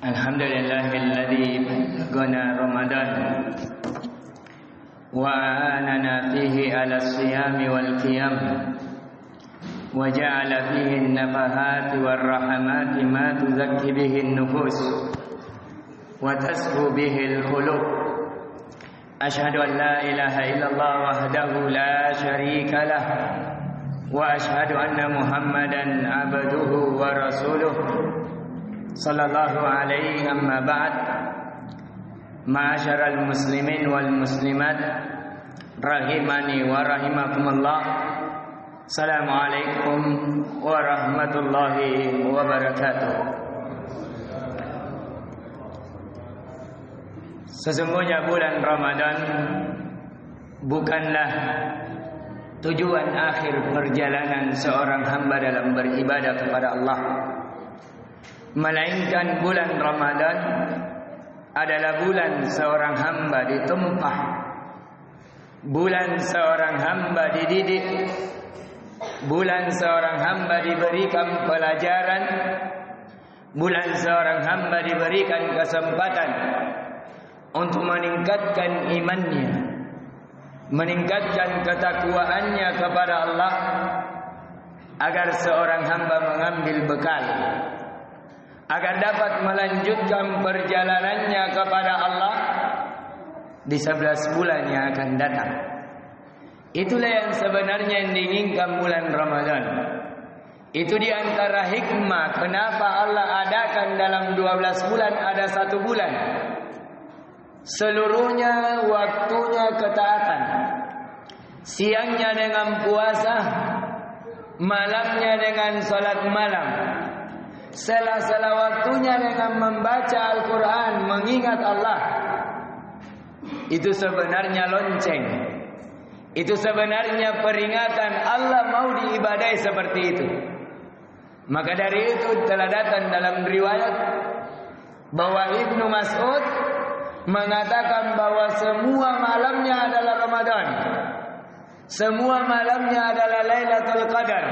Alhamdulillahilladzi qana Ramadan wa anana fihi ala siyami wal qiyam wa ja'ala fihi an-nafahati war rahamati ma tuzakki bihi an-nufus wa tasbu bihi al-qulub. Ashhadu an la ilaha illallah wahdahu la syarika lah wa ashhadu anna Muhammadan abduhu wa rasuluh sallallahu alaihi amma ba'd. Ma'asyaral muslimin wal muslimat rahimani wa rahimakumullah. Assalamualaikum warahmatullahi wabarakatuh. Sesungguhnya bulan Ramadan bukanlah tujuan akhir perjalanan seorang hamba dalam beribadah kepada Allah, melainkan bulan Ramadan adalah bulan seorang hamba ditumpah, bulan seorang hamba dididik, bulan seorang hamba diberikan pelajaran, bulan seorang hamba diberikan kesempatan untuk meningkatkan imannya, meningkatkan ketakwaannya kepada Allah, agar seorang hamba mengambil bekal, agar dapat melanjutkan perjalanannya kepada Allah di 11 bulan yang akan datang. Itulah yang sebenarnya yang diinginkan bulan Ramadan. Itu di antara hikmah kenapa Allah adakan dalam 12 bulan ada 1 bulan. Seluruhnya waktunya ketaatan. Siangnya dengan puasa, malamnya dengan salat malam, sela-sela waktunya dengan membaca Al-Quran, mengingat Allah. Itu sebenarnya lonceng. Itu sebenarnya peringatan Allah mau diibadai seperti itu. Maka dari itu telah datang dalam riwayat bahwa Ibnu Mas'ud mengatakan bahwa semua malamnya adalah Ramadan, semua malamnya adalah Lailatul Qadar.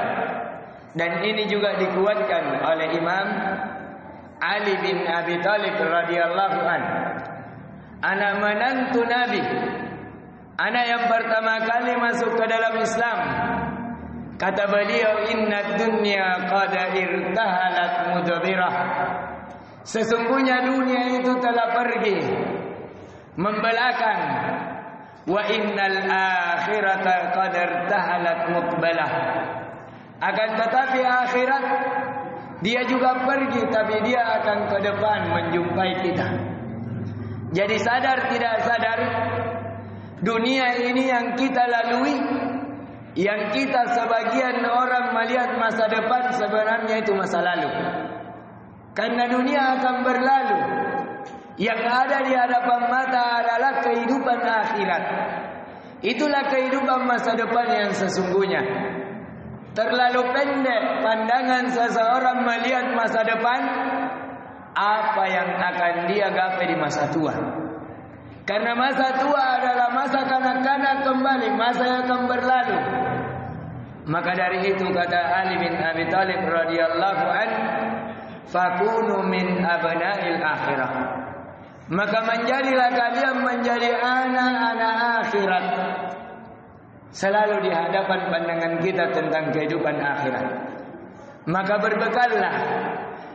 Dan ini juga dikuatkan oleh Imam Ali bin Abi Thalib radhiyallahu anhu. Anak menantu Nabi, anak yang pertama kali masuk ke dalam Islam. Kata beliau, inna dunya qad irtahalat mudbirah. Sesungguhnya dunia itu telah pergi membelakang. Wa innal akhirata qad irtahalat muqbalah. Akan tetapi akhirat dia juga pergi, tapi dia akan ke depan menjumpai kita. Jadi sadar tidak sadar, dunia ini yang kita lalui, yang kita sebagian orang melihat masa depan, sebenarnya itu masa lalu. Karena dunia akan berlalu. Yang ada di hadapan mata adalah kehidupan akhirat. Itulah kehidupan masa depan yang sesungguhnya. Terlalu pendek pandangan seseorang melihat masa depan, apa yang akan dia gapai di masa tua. Karena masa tua adalah masa kanak-kanak kembali, masa yang akan berlalu. Maka dari itu kata Ali bin Abi Thalib radhiyallahu anhu, fakunu min abna'il akhirah. Maka menjadilah kalian menjadi anak-anak akhirat. Selalu di hadapan pandangan kita tentang kehidupan akhirat. Maka berbekallah.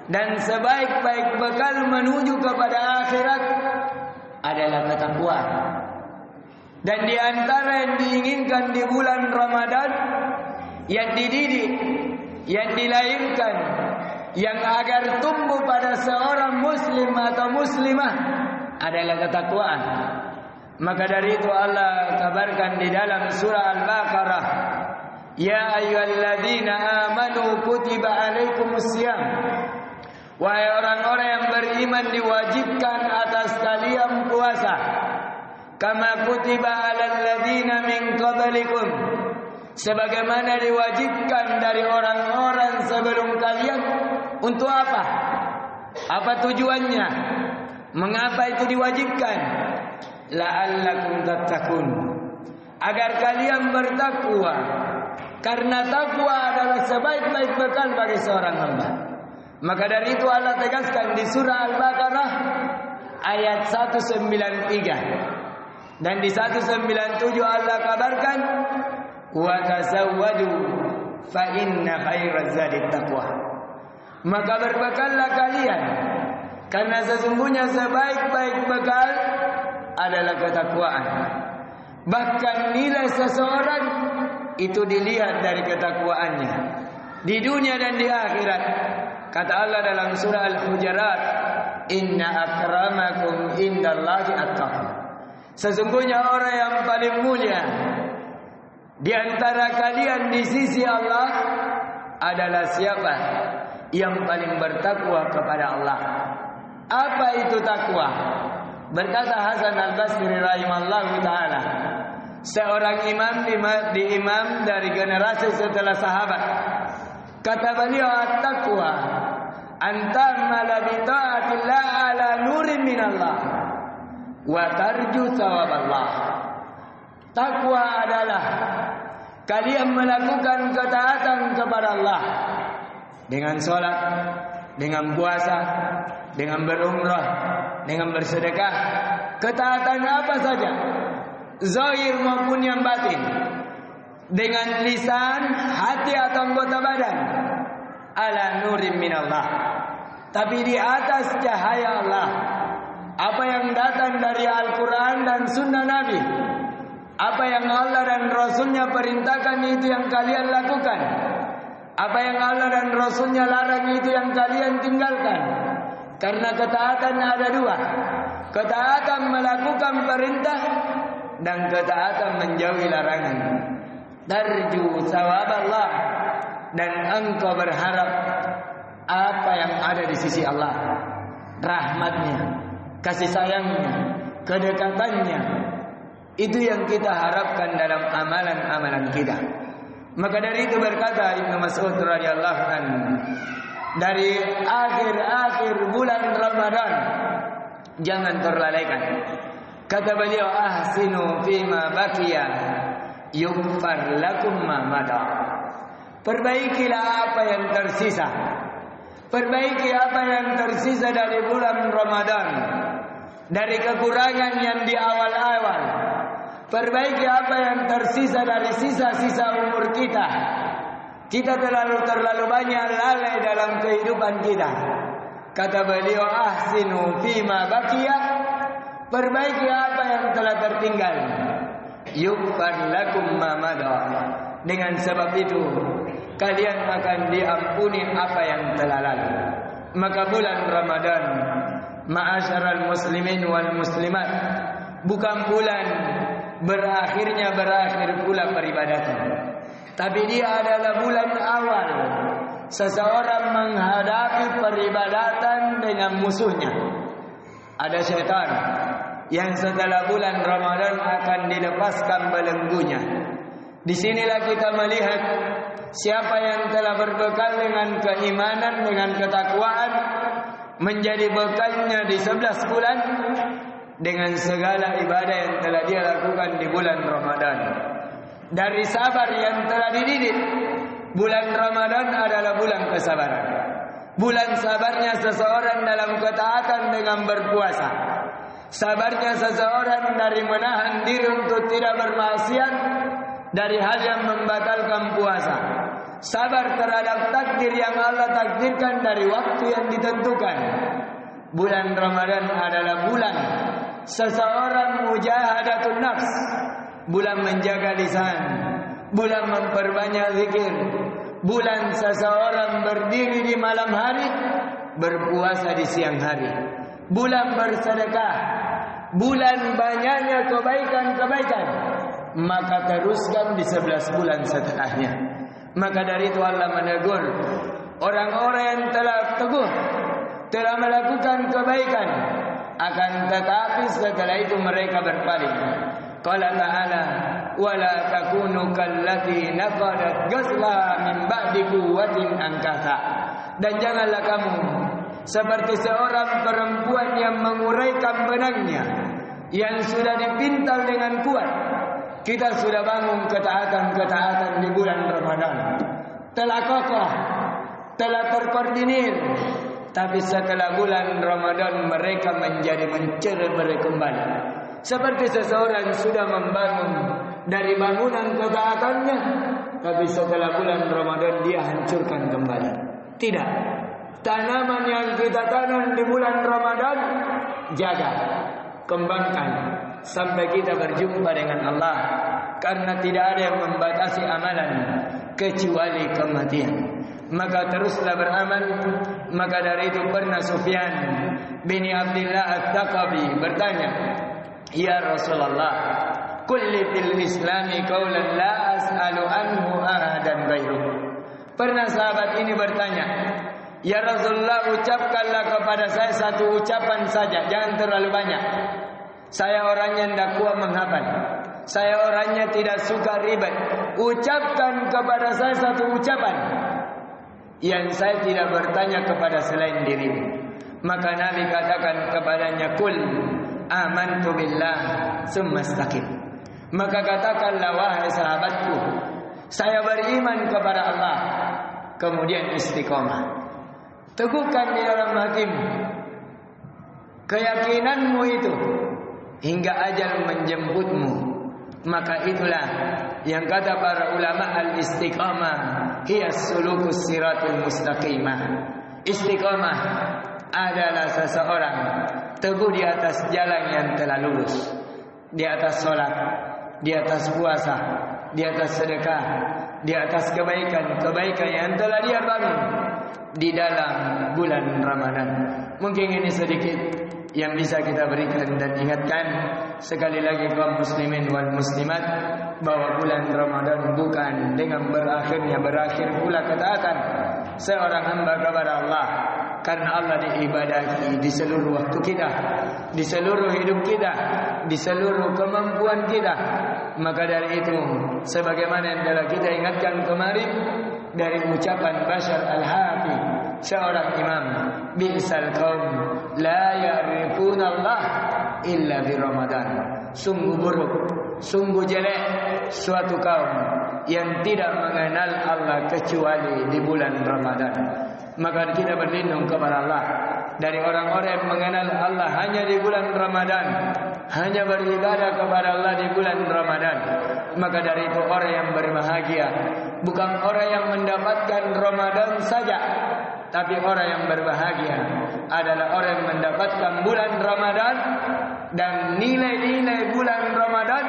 Dan sebaik-baik bekal menuju kepada akhirat adalah ketakwaan. Dan di antara yang diinginkan di bulan Ramadan, yang dididik, yang dilahirkan, yang agar tumbuh pada seorang muslim atau muslimah adalah ketakwaan. Maka dari itu Allah kabarkan di dalam surah Al-Baqarah, ya ayyuhalladzina amanu kutiba alaikumusiyam. Wahai orang-orang yang beriman, diwajibkan atas kalian puasa, kama kutiba alal ladzina min qablikum, sebagaimana diwajibkan dari orang-orang sebelum kalian. Untuk apa? Apa tujuannya? Mengapa itu diwajibkan? La'allakum tattaqun, agar kalian bertakwa. Karena takwa adalah sebaik-baik bekal bagi seorang hamba. Maka dari itu Allah tegaskan di surah Al-Baqarah ayat 193. Dan di 197 Allah kabarkan, wa tazawwadu fa inna khairaz zadi taqwa. Maka berbekallah kalian, karena sesungguhnya sebaik-baik bekal adalah ketakwaan. Bahkan nilai seseorang itu dilihat dari ketakwaannya di dunia dan di akhirat. Kata Allah dalam surah Al-Hujurat, inna akramakum indallahi atqakum. Sesungguhnya orang yang paling mulia di antara kalian di sisi Allah adalah siapa? Yang paling bertakwa kepada Allah. Apa itu takwa? Berkata Hasan Al-Basri rahimallahu taala, seorang imam imam dari generasi setelah sahabat. Kata beliau, at-taqwa antamala bi ta'atillah ala nurin minallah wa tarju thawaballah. Takwa adalah kalian melakukan ketaatan kepada Allah dengan salat, dengan puasa, dengan berumrah, dengan bersedekah, ketaatan apa saja, zahir maupun yang batin, dengan lisan, hati atau anggota badan, ala nurin minallah, tapi di atas cahaya Allah. Apa yang datang dari Al-Quran dan Sunnah Nabi, apa yang Allah dan Rasulnya perintahkan itu yang kalian lakukan. Apa yang Allah dan Rasulnya larang itu yang kalian tinggalkan. Karena ketaatan ada dua, ketaatan melakukan perintah dan ketaatan menjauhi larangan. Tarju sawaballah, dan engkau berharap apa yang ada di sisi Allah, rahmatnya, kasih sayangnya, kedekatannya. Itu yang kita harapkan dalam amalan-amalan kita. Maka dari itu berkata Ibnu Mas'ud radhiyallahu anhu, dari akhir-akhir bulan Ramadan jangan terlalaikan. Kata beliau, ahsinu fima baqiya yughfar lakum ma mada. Perbaikilah apa yang tersisa. Perbaiki apa yang tersisa dari bulan Ramadan, dari kekurangan yang di awal-awal. Perbaiki apa yang tersisa dari sisa-sisa umur kita. Kita terlalu banyak lalai dalam kehidupan kita. Kata beliau, ahsinu fima baqiya, perbaiki apa yang telah tertinggal. Yughfar lakum ma mada. Dengan sebab itu kalian akan diampuni apa yang telah lalu. Maka bulan Ramadan, ma'asyaral muslimin wal muslimat, bukan bulan berakhir pula peribadatan, tapi dia adalah bulan awal seseorang menghadapi peribadatan dengan musuhnya. Ada syaitan yang setelah bulan Ramadan akan dilepaskan belenggunya. Disinilah kita melihat siapa yang telah berbekal dengan keimanan, dengan ketakwaan, menjadi bekalnya di 11 bulan dengan segala ibadah yang telah dia lakukan di bulan Ramadan. Dari sabar yang telah dididik, bulan Ramadan adalah bulan kesabaran. Bulan sabarnya seseorang dalam ketaatan dengan berpuasa. Sabarnya seseorang dari menahan diri untuk tidak bermaksiat dari hal yang membatalkan puasa. Sabar terhadap takdir yang Allah takdirkan dari waktu yang ditentukan. Bulan Ramadan adalah bulan seseorang mujahadatun nafs, bulan menjaga lisan, bulan memperbanyak zikir, bulan seseorang berdiri di malam hari, berpuasa di siang hari, bulan bersedekah, bulan banyaknya kebaikan-kebaikan. Maka teruskan di 11 bulan setelahnya. Maka dari itu Allah menegur orang-orang yang telah teguh, telah melakukan kebaikan, akan tetapi setelah itu mereka berpaling. Qala ta'ala, wala takunu kallati naqadat ghazlaha min ba'di quwwatin ankatha. Dan janganlah kamu seperti seorang perempuan yang menguraikan benangnya yang sudah dipintal dengan kuat. Kita sudah bangun ketaatan-ketaatan di bulan Ramadan, telah kokoh, telah terkoordinir. Tapi setelah bulan Ramadan mereka menjadi mencerai kembali. Seperti seseorang sudah membangun dari bangunan ketaatannya, tapi setelah bulan Ramadan dia hancurkan kembali. Tidak. Tanaman yang kita tanam di bulan Ramadan, jaga, kembangkan sampai kita berjumpa dengan Allah. Karena tidak ada yang membatasi amalan kecuali kematian. Maka teruslah beramal. Maka dari itu pernah Sufyan bin Abdullah At-Taqabi bertanya, "Ya Rasulullah, kulli fil islami qawlan la as'alu anhu ahadan ghairuh." Pernah sahabat ini bertanya, "Ya Rasulullah, ucapkanlah kepada saya satu ucapan saja, jangan terlalu banyak. Saya orangnya tidak kuat menghafal. Saya orangnya tidak suka ribet. Ucapkan kepada saya satu ucapan yang saya tidak bertanya kepada selain dirimu." Maka Nabi katakan kepadanya, "Qul amantu billah tsumma istaqim." Maka katakanlah, wahai sahabatku, saya beriman kepada Allah, kemudian istiqomah. Teguhkan di dalam hatimu keyakinanmu itu hingga ajal menjemputmu. Maka itulah yang kata para ulama, al-istiqamah hiya sulukus siratul mustaqimah. Istiqamah adalah seseorang teguh di atas jalan yang telah lurus, di atas sholat, di atas puasa, di atas sedekah, di atas kebaikan yang telah dia bangun di dalam bulan Ramadan. Mungkin ini sedikit yang bisa kita berikan dan ingatkan sekali lagi kaum muslimin wal muslimat bahwa bulan Ramadan bukan dengan berakhir pula ketaatan seorang hamba kepada Allah. Karena Allah diibadahi di seluruh waktu kita, di seluruh hidup kita, di seluruh kemampuan kita. Maka dari itu, sebagaimana yang telah kita ingatkan kemarin dari ucapan Bashar Al-Hafi, seorang imam, "Bi'sal qaum la ya'rifuna Allah illa bi Ramadan." Sungguh buruk, sungguh jelek suatu kaum yang tidak mengenal Allah kecuali di bulan Ramadan. Maka kita berlindung kepada Allah dari orang-orang yang mengenal Allah hanya di bulan Ramadan, hanya beribadah kepada Allah di bulan Ramadan. Maka dari itu orang yang berbahagia bukan orang yang mendapatkan Ramadan saja, tapi orang yang berbahagia adalah orang yang mendapatkan bulan Ramadan dan nilai-nilai bulan Ramadan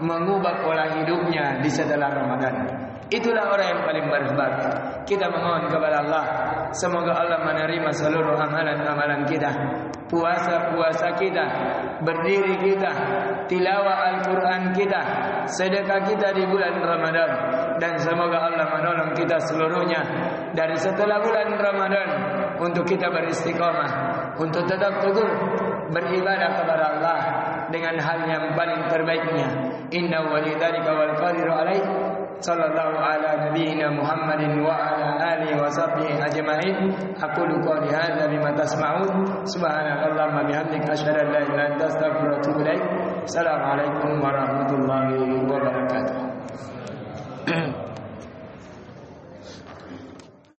mengubah pola hidupnya di setelah Ramadan. Itulah orang yang paling berbahagia. Kita memohon kepada Allah, semoga Allah menerima seluruh amalan-amalan kita, puasa-puasa kita, berdiri kita, tilawah Al-Quran kita, sedekah kita di bulan Ramadan. Dan semoga Allah menolong kita seluruhnya dari setelah bulan Ramadan untuk kita beristiqamah, untuk tetap teguh beribadah kepada Allah dengan hal yang paling terbaiknya. Inna walidhalika wal qadiru alaih. Sallallahu ala nabiyyina Muhammadin wa ala alihi wa sahbihi ajma'in. Aqulu qawli hadza bima tasma'un. Subhanakallahumma bihamdika asyhadu an la ilaha illa anta astaghfiruka wa atubu ilaik. Assalamualaikum warahmatullahi wabarakatuh.